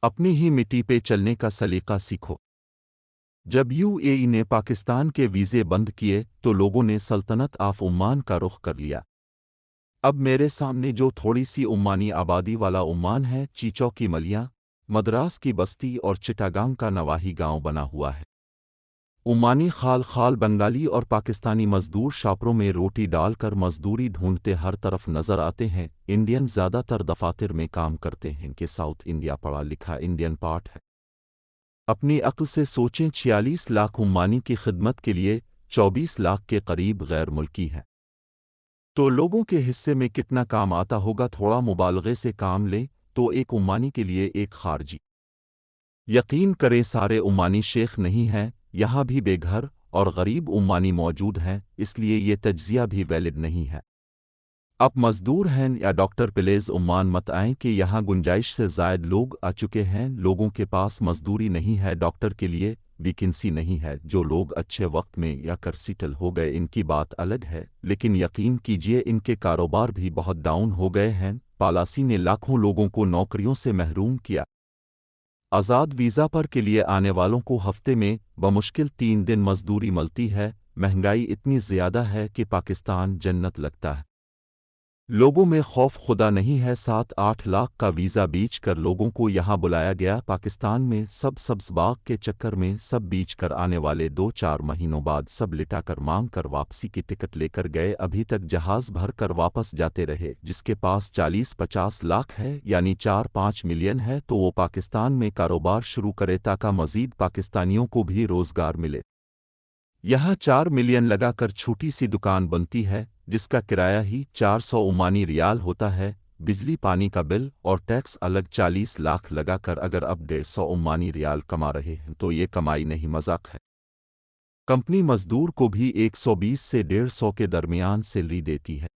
अपनी ही मिट्टी पे चलने का सलीका सीखो। जब यूएई ने पाकिस्तान के वीज़े बंद किए तो लोगों ने सल्तनत ऑफ ओमान का रुख कर लिया। अब मेरे सामने जो थोड़ी सी ओमानी आबादी वाला ओमान है, चीचौ की मलियां, मद्रास की बस्ती और चिटागांग का नवाही गांव बना हुआ है। ओमानी खाल खाल बंगाली और पाकिस्तानी मजदूर शापरों में रोटी डालकर मजदूरी ढूंढते हर तरफ नजर आते हैं। इंडियन ज़्यादातर दफातर में काम करते हैं कि साउथ इंडिया पढ़ा लिखा इंडियन पार्ट है। अपनी अक्ल से सोचें, 46 लाख ओमानी की खिदमत के लिए 24 लाख के करीब गैर मुल्की हैं। तो लोगों के हिस्से में कितना काम आता होगा? थोड़ा मुबालगे से काम लें तो एक ओमानी के लिए एक खारजी। यकीन करें, सारे ओमानी शेख नहीं हैं, यहाँ भी बेघर और गरीब ओमानी मौजूद हैं, इसलिए ये तज्जिया भी वैलिड नहीं है। आप मजदूर हैं या डॉक्टर, प्लीज ओमान मत आएं कि यहाँ गुंजाइश से ज़ायद लोग आ चुके हैं। लोगों के पास मजदूरी नहीं है, डॉक्टर के लिए वैकेंसी नहीं है। जो लोग अच्छे वक्त में या कर सेटल हो गए इनकी बात अलग है, लेकिन यकीन कीजिए इनके कारोबार भी बहुत डाउन हो गए हैं। पॉलिसी ने लाखों लोगों को नौकरियों से महरूम किया। आज़ाद वीज़ा पर के लिए आने वालों को हफ्ते में बमुश्किल 3 दिन मजदूरी मिलती है। महंगाई इतनी ज़्यादा है कि पाकिस्तान जन्नत लगता है। लोगों में खौफ खुदा नहीं है। 7-8 लाख का वीज़ा बीच कर लोगों को यहाँ बुलाया गया। पाकिस्तान में सब सब्ज़ बाग के चक्कर में सब बीच कर आने वाले 2-4 महीनों बाद सब लिटा कर मांग कर वापसी की टिकट लेकर गए। अभी तक जहाज़ भर कर वापस जाते रहे। जिसके पास 40-50 लाख है यानी 4-5 मिलियन है तो वो पाकिस्तान में कारोबार शुरू करे ताकि मज़ीद पाकिस्तानियों को भी रोज़गार मिले। यहाँ 4 मिलियन लगाकर छोटी सी दुकान बनती है जिसका किराया ही 400 ओमानी रियाल होता है। बिजली पानी का बिल और टैक्स अलग 40 लाख लगाकर अगर अब 150 ओमानी रियाल कमा रहे हैं तो ये कमाई नहीं, मजाक है। कंपनी मजदूर को भी 120 से 150 के दरमियान सैलरी देती है।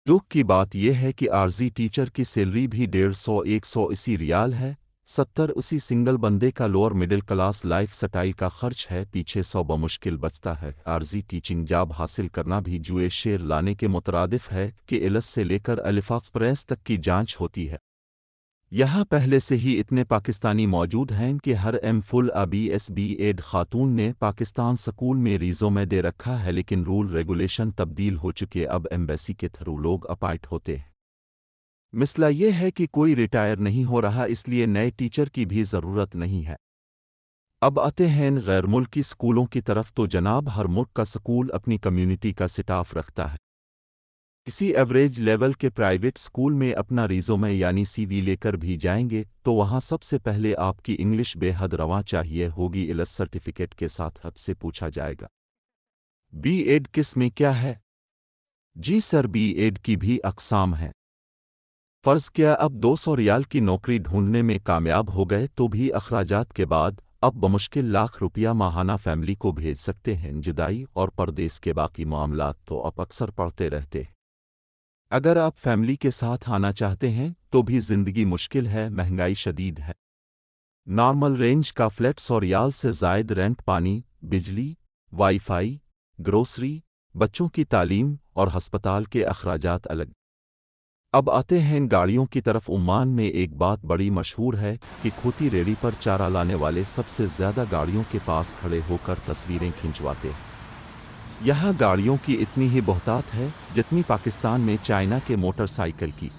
दुख की बात यह है कि आरजी टीचर की सैलरी भी 150-180 रियाल है। 70-80 सिंगल बंदे का lower middle class life style का खर्च है, पीछे 100 बमुश्किल बचता है। आरजी टीचिंग जॉब हासिल करना भी जुए शेर लाने के मुतरादिफ है कि इलस से लेकर अलिफ एक्सप्रेस तक की जांच होती है। यहाँ पहले से ही इतने पाकिस्तानी मौजूद हैं कि हर एम.फुल BSB एड खातून ने पाकिस्तान स्कूल में रिज़्यूमे दे रखा है, लेकिन रूल रेगुलेशन तब्दील हो चुके। अब एम्बेसी के थ्रू लोग अपॉइंट होते हैं। मसला ये है कि कोई रिटायर नहीं हो रहा, इसलिए नए टीचर की भी ज़रूरत नहीं है। अब आते हैं गैर मुल्की स्कूलों की तरफ। तो जनाब, हर मुल्क का स्कूल अपनी कम्युनिटी का स्टाफ रखता है। किसी एवरेज लेवल के प्राइवेट स्कूल में अपना रिज़्यूमे यानी CV लेकर भी जाएंगे तो वहाँ सबसे पहले आपकी इंग्लिश बेहद रवां चाहिए होगी। इलस सर्टिफिकेट के साथ आपसे पूछा जाएगा B.Ed किस में क्या है? जी सर, B.Ed की भी अक़साम है। फ़र्ज़ किया अब 200 रियाल की नौकरी ढूंढने में कामयाब हो गए तो भी अखराजात के बाद अब बमुश्किल लाख रुपया माहाना फैमिली को भेज सकते हैं। जुदाई और परदेस के बाकी मामलात तो अब अक्सर पड़ते रहते हैं। अगर आप फैमिली के साथ आना चाहते हैं तो भी ज़िंदगी मुश्किल है, महंगाई शदीद है। नॉर्मल रेंज का फ्लैट 100 रियाल से ज़ायद रेंट, पानी, बिजली, वाईफाई, ग्रोसरी, बच्चों की तालीम और हस्पताल के अखराजात अलग। अब आते हैं गाड़ियों की तरफ। ओमान में एक बात बड़ी मशहूर है कि खोती रेडी पर चारा लाने वाले सबसे ज़्यादा गाड़ियों के पास खड़े होकर तस्वीरें खिंचवाते हैं। यहाँ गाड़ियों की इतनी ही बहुतात है जितनी पाकिस्तान में चाइना के मोटरसाइकिल की।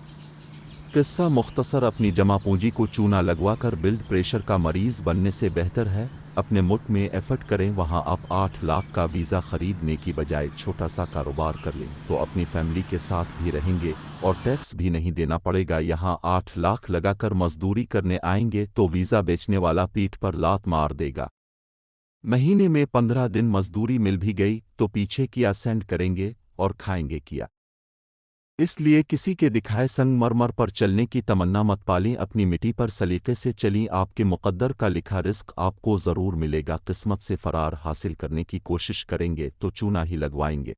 किस्सा मुख्तसर, अपनी जमा पूंजी को चूना लगवाकर बिल्ड प्रेशर का मरीज बनने से बेहतर है अपने मुल्क में एफर्ट करें। वहाँ आप 8 लाख का वीज़ा खरीदने की बजाय छोटा सा कारोबार कर लें तो अपनी फैमिली के साथ भी रहेंगे और टैक्स भी नहीं देना पड़ेगा। यहाँ 8 लाख लगाकर मजदूरी करने आएंगे तो वीज़ा बेचने वाला पीठ पर लात मार देगा। महीने में 15 दिन मजदूरी मिल भी गई तो पीछे किया सेंड करेंगे और खाएंगे किया। इसलिए किसी के दिखाए संगमरमर पर चलने की तमन्ना मत पालें। अपनी मिट्टी पर सलीके से चलें, आपके मुक़द्दर का लिखा रिस्क आपको ज़रूर मिलेगा। किस्मत से फ़रार हासिल करने की कोशिश करेंगे तो चूना ही लगवाएंगे।